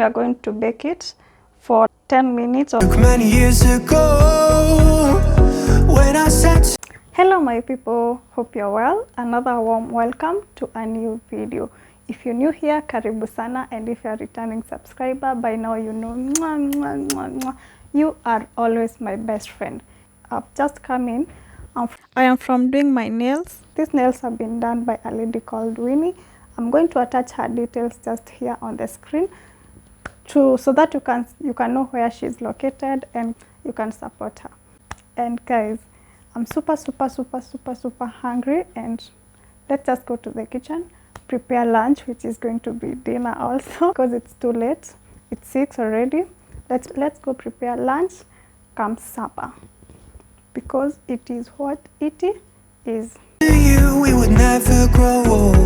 We are going to bake it for 10 minutes. Many years ago, when I said Hello my people, hope you're well. Another warm welcome to a new video. If you're new here, karibu sana, and if you're a returning subscriber, by now you know you are always my best friend. I've just come in. I am from doing my nails. These nails have been done by a lady called Winnie. I'm going to attach her details just here on the screen so that you can know where she's located and you can support her. And guys, I'm super hungry, and let's just go to the kitchen, prepare lunch, which is going to be dinner also because it's too late. It's 6 already. Let's go prepare lunch, come supper, because it is what it is. you we would never grow old.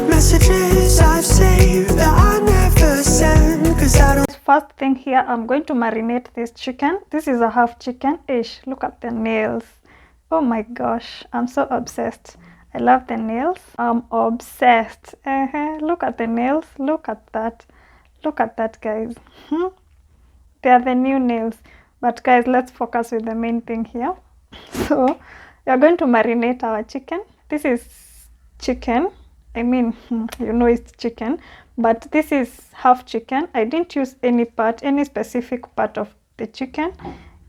Messages I've saved that I never send, cause I don't. First thing here, I'm going to marinate this chicken. This is a half chicken ish. Look at the nails. Oh my gosh, I'm so obsessed. I love the nails. I'm obsessed. Look at the nails. Look at that. Look at that, guys. They are the new nails. But guys, let's focus with the main thing here. So we are going to marinate our chicken. This is chicken. I mean, you know it's chicken, but this is half chicken. I didn't use any specific part of the chicken.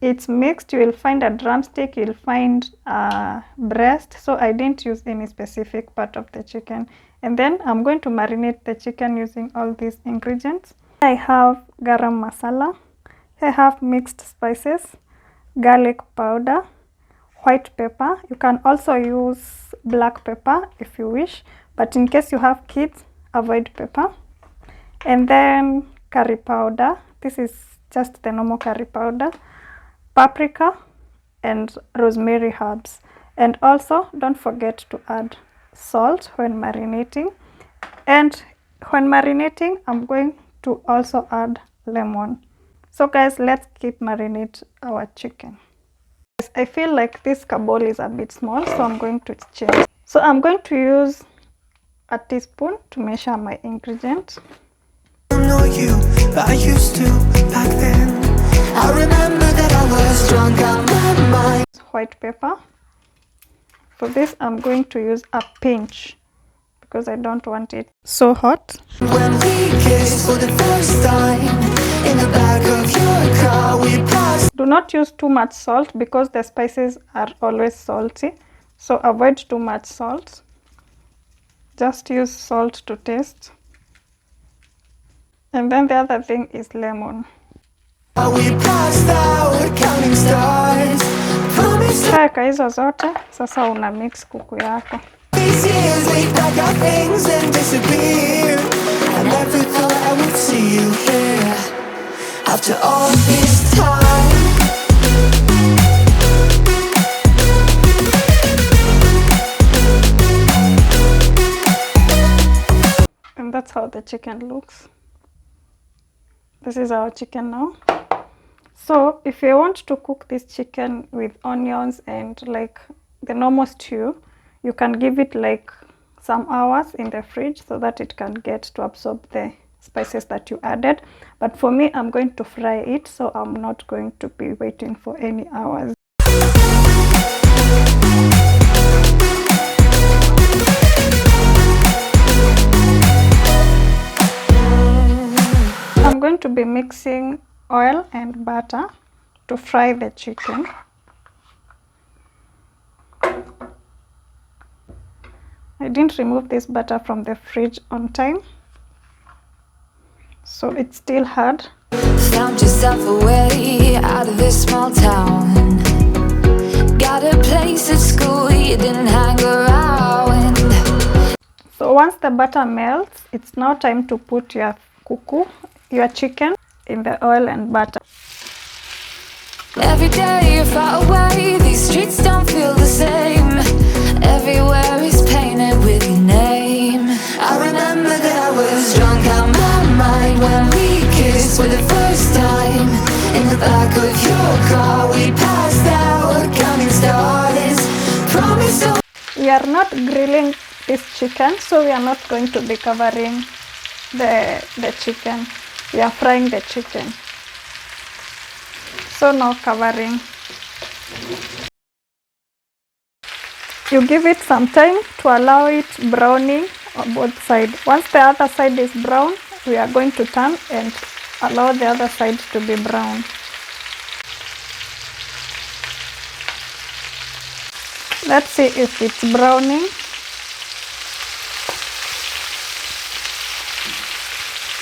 It's mixed. You will find a drumstick, you'll find a breast. So I didn't use any specific part of the chicken. And then I'm going to marinate the chicken using all these ingredients. I have garam masala. I have mixed spices, garlic powder, white pepper. You can also use black pepper if you wish, but in case you have kids, avoid pepper. And then curry powder. This is just the normal curry powder, paprika, and rosemary herbs. And also don't forget to add salt when marinating. And when marinating, I'm going to also add lemon. So guys, let's keep marinate our chicken. I feel like this bowl is a bit small, so I'm going to change. So I'm going to use a teaspoon to measure my ingredients. I don't know you, but I used to back then. I remember that I was drunk on my mind. White pepper. For this, I'm going to use a pinch because I don't want it so hot. When we kissed for the first time in the back of your car, we passed. Do not use too much salt because the spices are always salty. So avoid too much salt. Just use salt to taste. And then the other thing is lemon. We passed out counting stars. Promise Weka hizo zote, sasa una mix kuku yako. these years we pack our things and disappear. I never thought I would see you here after all this time. And that's how the chicken looks. This is our chicken now. So if you want to cook this chicken with onions and like the normal stew, you can give it like some hours in the fridge so that it can get to absorb the spices that you added. But for me, I'm going to fry it, so I'm not going to be waiting for any hours. I'm going to be mixing oil and butter to fry the chicken. I didn't remove this butter from the fridge on time, so it's still hard. Found yourself a way out of this small town. Got a place at school you didn't hang around. So once the butter melts, it's now time to put your chicken in the oil and butter. Every day you're far away, these streets don't feel the same. Everywhere is painted with your name. I remember that I was drunk out my mind when we kissed for the first time in the back of your car. We passed out counting stars. Promise to. We are not grilling this chicken, so we are not going to be covering the chicken. We are frying the chicken. So now covering. You give it some time to allow it browning on both sides. Once the other side is brown, we are going to turn and allow the other side to be brown. Let's see if it's browning.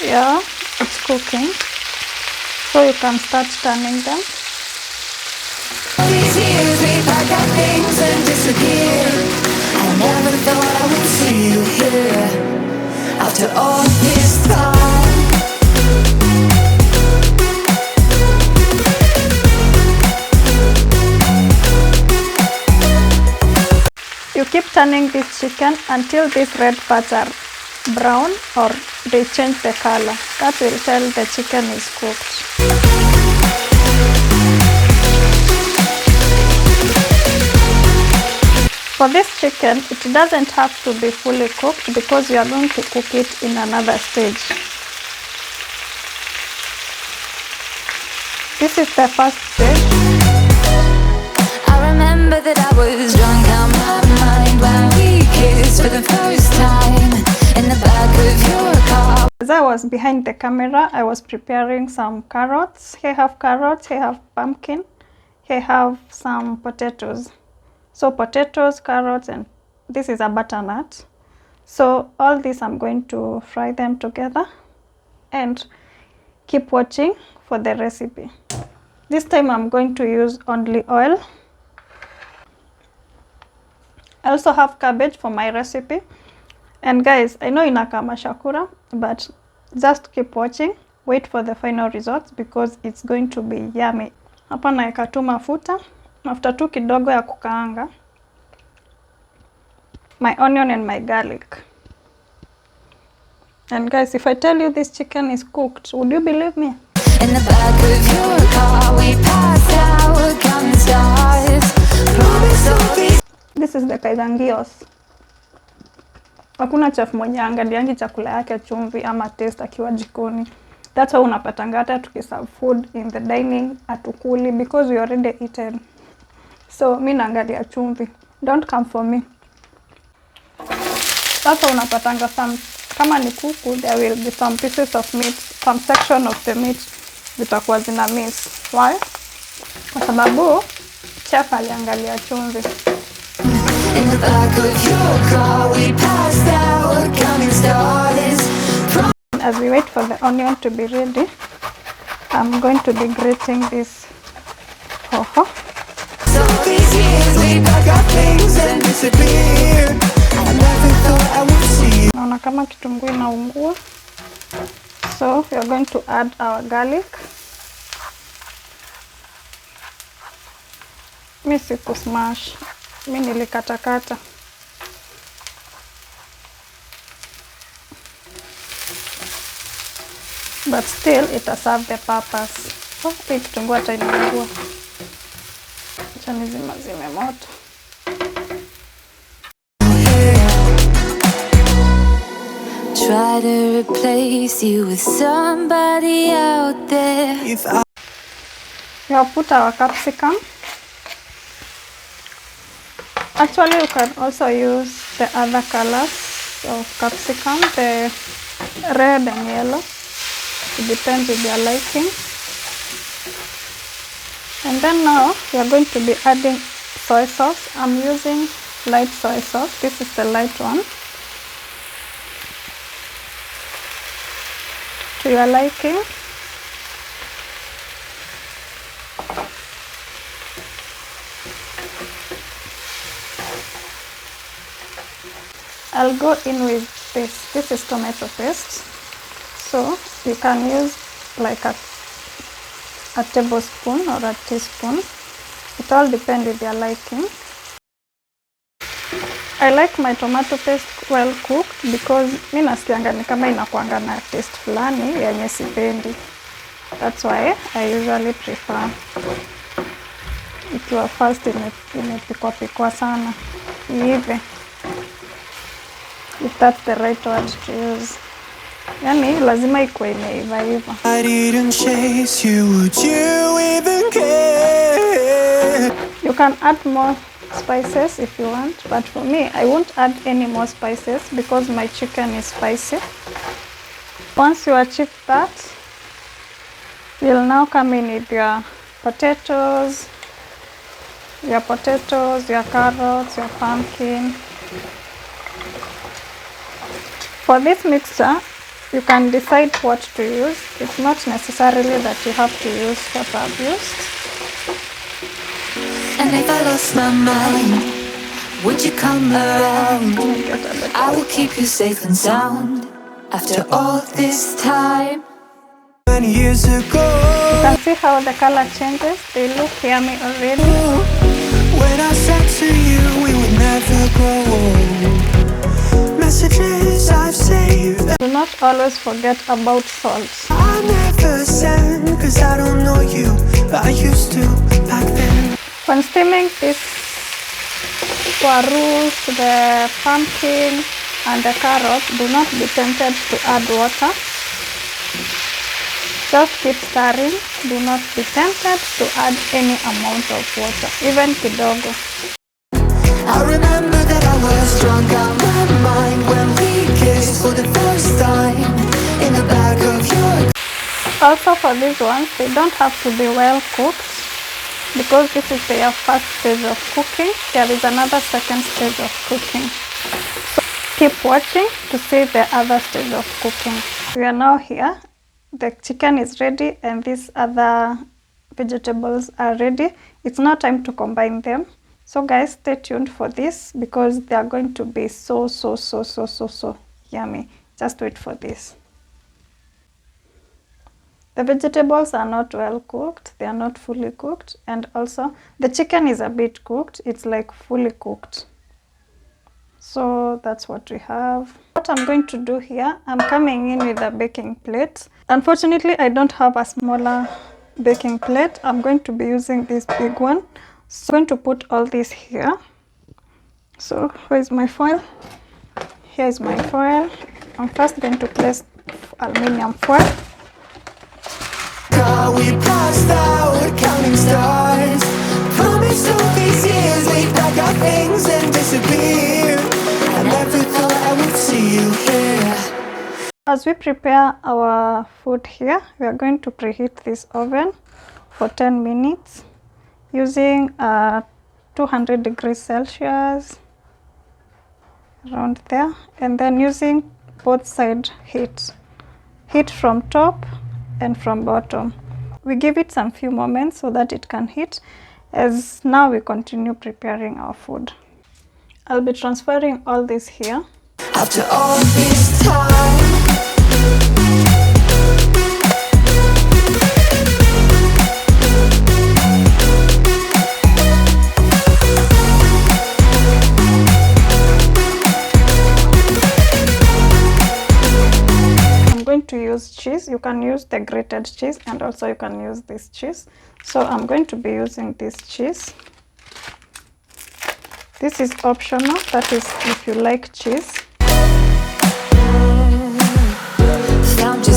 Yeah, it's cooking. So you can start turning them. All these years we pack our things and disappear. I never thought I would see you here after all this time. You keep turning this chicken until these red parts are brown or they change the color. That will tell the chicken is cooked. For this chicken, it doesn't have to be fully cooked because we are going to cook it in another stage. This is the first stage. I remember that I was drunk out my mind when we kissed for the first time in the back of your car. As I was behind the camera, I was preparing some carrots. Here I have carrots, here I have pumpkin, here I have some potatoes. So potatoes, carrots, and this is a butternut. So all this I'm going to fry them together and keep watching for the recipe. This time I'm going to use only oil. I also have cabbage for my recipe. And guys, I know inakaa mashakura, but just keep watching. Wait for the final results because it's going to be yummy. Hapa naeka tu mafuta. Mafuta tu kidogo ya kukaanga. My onion and my garlic. And guys, if I tell you this chicken is cooked, would you believe me? In the back of your car, we passed out counting stars. Promise all these. This is the kailangios. Hakuna chef mwenye angaliangi chakula yake chumvi ama taste akiwa jikoni. That's how unapatanga hata tukiserve food in the dining atukuli because we already eaten. So mi naangalia chumvi. Don't come for me. Sasa unapatanga some, kama ni kuku, there will be some pieces of meat, some section of the meat zitakuwa zina miss. Why? Kwa sababu chef aliangalia chumvi. In the back of your car we passed out counting stars. As we wait for the onion to be ready, I'm going to be grating this hoho. So these years we pack our things and disappear. I never thought I would see you. Naona kama kitunguu inaungua. So we are going to add our garlic. Mi siku smash. Mi nilikatakata. But still it serve the purpose. Oh, hii kitunguu hata inaungua. Acha nizime moto. Try to replace you with somebody out there. We have put our capsicum. Actually, you can also use the other colors of capsicum, the red and yellow. It depends with your liking. And then now we are going to be adding soy sauce. I'm using light soy sauce. This is the light one. To your liking. I'll go in with this. This is tomato paste. So you can use like a tablespoon or a teaspoon. It all depends with your liking. I like my tomato paste well cooked because mi nasikianga ni kama inakuanga na taste fulani yenye sipendi. That's why I usually prefer ikiwa first imepikwa sana iive. If that's the right word to use. Yani lazima ikuwe imeiva hivyo. I didn't chase you, would you even care? You can add more spices if you want, but for me, I won't add any more spices because my chicken is spicy. Once you achieve that, you'll now come in with your potatoes, your carrots, your pumpkin. For this mixture, you can decide what to use. It's not necessarily that you have to use what I've used. And if I lost my mind, would you come around? I will keep you safe and sound after all this time. Many years ago, You can see how the color changes. They look yummy already. when I said to you we would never grow old. Messages I've saved Do not always forget about salt. I never send, cause I don't know you, but I used to back then. When steaming this poirot, the pumpkin and the carrot, do not be tempted to add water. Just keep stirring. Do not be tempted to add any amount of water, even kidogo. I remember that I was drunk out my mind when we kissed for the first time in the back of your Also for these ones, they don't have to be well cooked because this is their first stage of cooking. There is another second stage of cooking. So keep watching to see the other stage of cooking. We are now here. The chicken is ready and these other vegetables are ready. It's now time to combine them. So guys, stay tuned for this because they are going to be so yummy. Just wait for this. The vegetables are not well cooked. They are not fully cooked. And also the chicken is a bit cooked. It's like fully cooked. So that's what we have. What I'm going to do here, I'm coming in with a baking plate. Unfortunately, I don't have a smaller baking plate. I'm going to be using this big one. So I'm going to put all this here. So where's my foil? Here's my foil. I'm first going to place aluminium foil. we passed out counting stars. Promised all these years we'd pack our things and disappear. I never thought I would see you here. As we prepare our food here, we are going to preheat this oven for 10 minutes using 200 degrees Celsius, around there, and then using both side heat from top and from bottom. We give it some few moments so that it can heat, as now we continue preparing our food. I'll be transferring all this here. After all this time, to use cheese. You can use the grated cheese and also you can use this cheese. So I'm going to be using this cheese. This is optional, that is if you like cheese.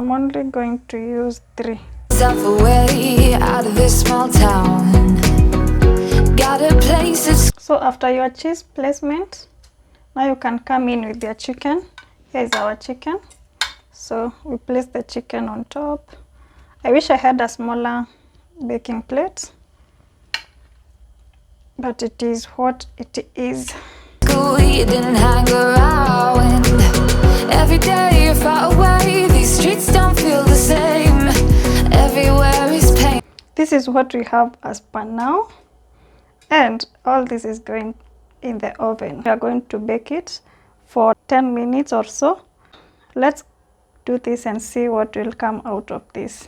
I'm only going to use 3. Away out of this small town. Got a place. So after your cheese placement, now you can come in with your chicken. Here is our chicken. So we place the chicken on top. I wish I had a smaller baking plate, but it is what it is. You didn't hang around. Every day you're far away. These streets don't feel the same. Everywhere is pain. This is what we have as per now, and all this is going in the oven. We are going to bake it for 10 minutes or so. Let's do this and see what will come out of this.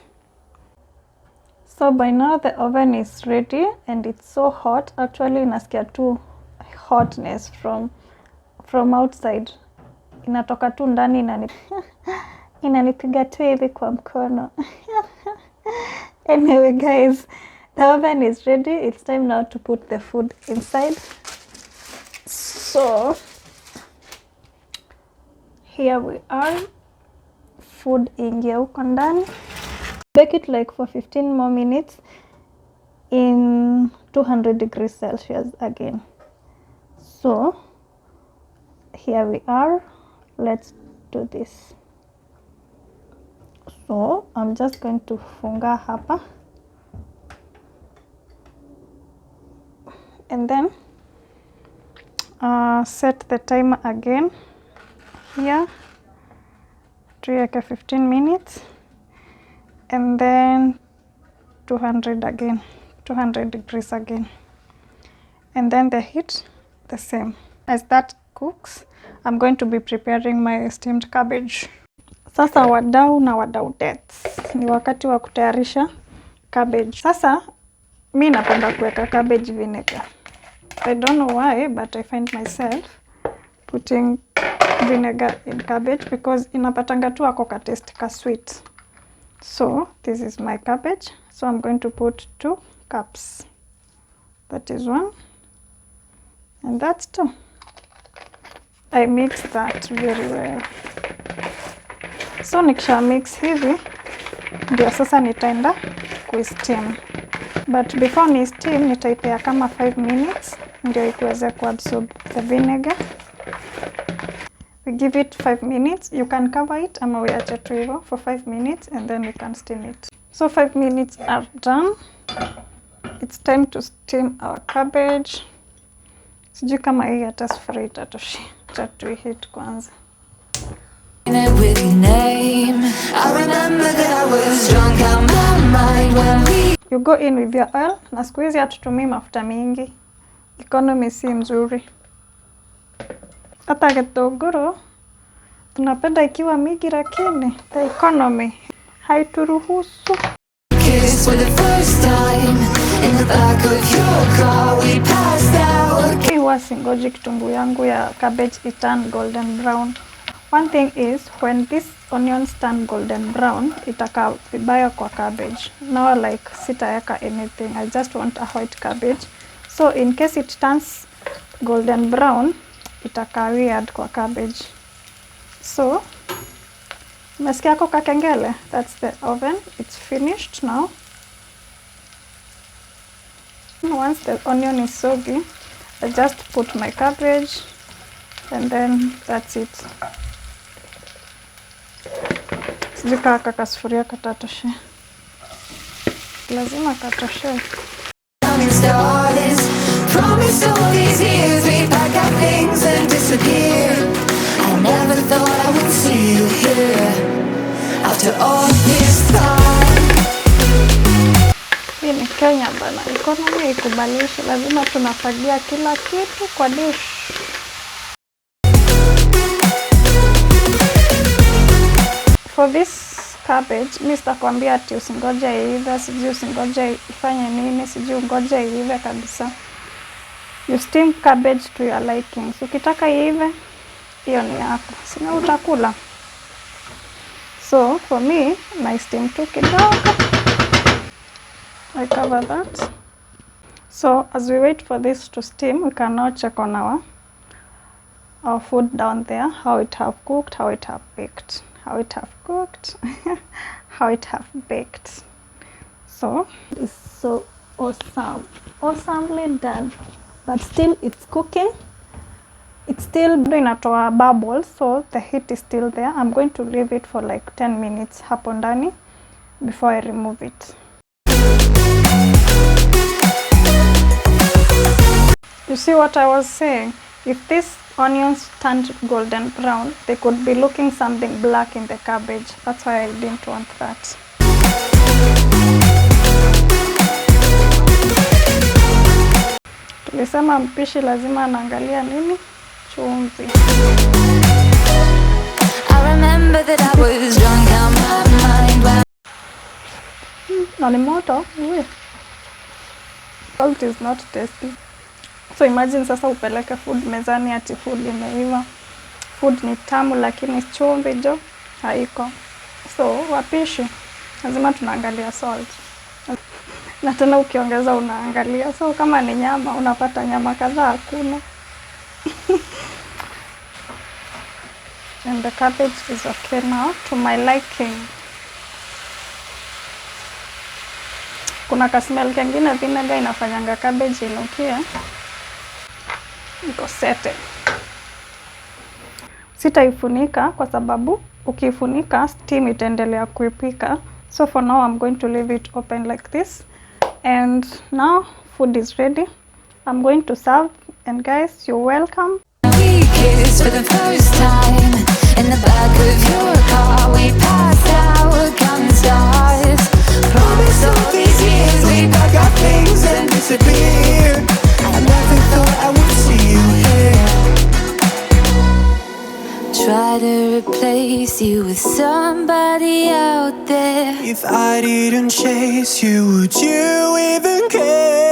So by now the oven is ready and it's so hot. Actually nasikia tu hotness from outside, inatoka tu ndani inanipiga tu hivi kwa mkono. Anyway guys, the oven is ready. It's time now to put the food inside. So here we are. food ingie huko ndani. Bake it like for 15 more minutes in 200 degrees Celsius again. So here we are. Let's do this. So I'm just going to funga hapa, and then set the timer again here, tuweke 15 minutes, and then 200 again, 200 degrees again, and then the heat the same. As that cooks, I'm going to be preparing my steamed cabbage. Sasa wadau na wadaudettes, ni wakati wa kutayarisha cabbage. Sasa mi napenda kuweka cabbage vinegar. I don't know why, but I find myself putting vinegar in cabbage because inapatanga tu ako ka taste ka sweet. So this is my cabbage. So I'm going to put 2 cups. That is 1, and that's 2. I mix that very well. So nikisha mix hivi ndio sasa nitaenda kusteam. But before ni steam nitaipea kama 5 minutes ndio ikuweze kuabsorb the vinegar. We give it 5 minutes. You can cover it ama uache tu hivyo for 5 minutes and then we can steam it. So 5 minutes are done. It's time to steam our cabbage. Sijui kama hii hata sufuria itatoshi. Acha tuihit kwanza. With your name, I remember that I was drunk out my mind when we. You go in with your oil. Na siku hizi hatutumii mafuta mingi. Economy si mzuri. Hata kitunguru tunapenda ikiwa mingi, lakini the economy haituruhusu. Kiss for the first time in the back of your car, we passed out. Huwa singoji kitunguu yangu ya cabbage iturn golden brown. One thing is when this onions turn golden brown, itakaa vibaya kwa cabbage. Now like sitaweka anything. I just want a white cabbage. So in case it turns golden brown, itakaa weird kwa cabbage. So umesikia ako kakengele? That's the oven. It's finished now. Once the onion is soggy, I just put my cabbage and then that's it. Sijui kaka kasufuria katatoshe. Lazima katoshe. Promised all these years we'd pack our things and disappear. I never thought I would see you here after all this time. Hii ni Kenya bana. Economy ikubalishi. Lazima tunafagia kila kitu kwa dish. For this cabbage, mi sitakwambia ati usingoje iive, sijui usingoje ifanye nini, sijui ungoje iive kabisa. You steam cabbage to your liking. So ukitaka iive, hiyo ni yako. Sina utakula. So for me, na steam tu kidogo. I cover that. So as we wait for this to steam, we can now check on our food down there, how it have cooked, how it have baked. How it have cooked, how it have baked. So it's so awesome, awesomely done. But still it's cooking. It's still inatoa bubbles, so the heat is still there. I'm going to leave it for like 10 minutes hapo ndani before I remove it. You see what I was saying? If these onions turned golden brown, they could be looking something black in the cabbage. That's why I didn't want that. Tulisema mpishi lazima anaangalia nini? Chumvi. I remember that I was drunk out my mind. Na ni moto. Salt is not tasty. So imagine sasa upeleke food mezani ati food imeiva. Food ni tamu lakini chumvi jo haiko. So wapishi lazima tunaangalia salt. Na tena ukiongeza unaangalia. So kama ni nyama unapata nyama kadhaa hakuna. and the cabbage is okay now to my liking. Kuna kasmell kengine vinegar inafanyanga cabbage inukie. Iko sete. Sitaifunika kwa sababu ukifunika steam itaendelea kuipika. So for now I'm going to leave it open like this. And now food is ready. I'm going to serve, and guys, you're welcome. We kissed for the first time in the back of your car. We passed out counting stars. Promise all these years we pack our things and disappear. I never thought I would see you here. Try to replace you with somebody out there. If I didn't chase you, would you even care?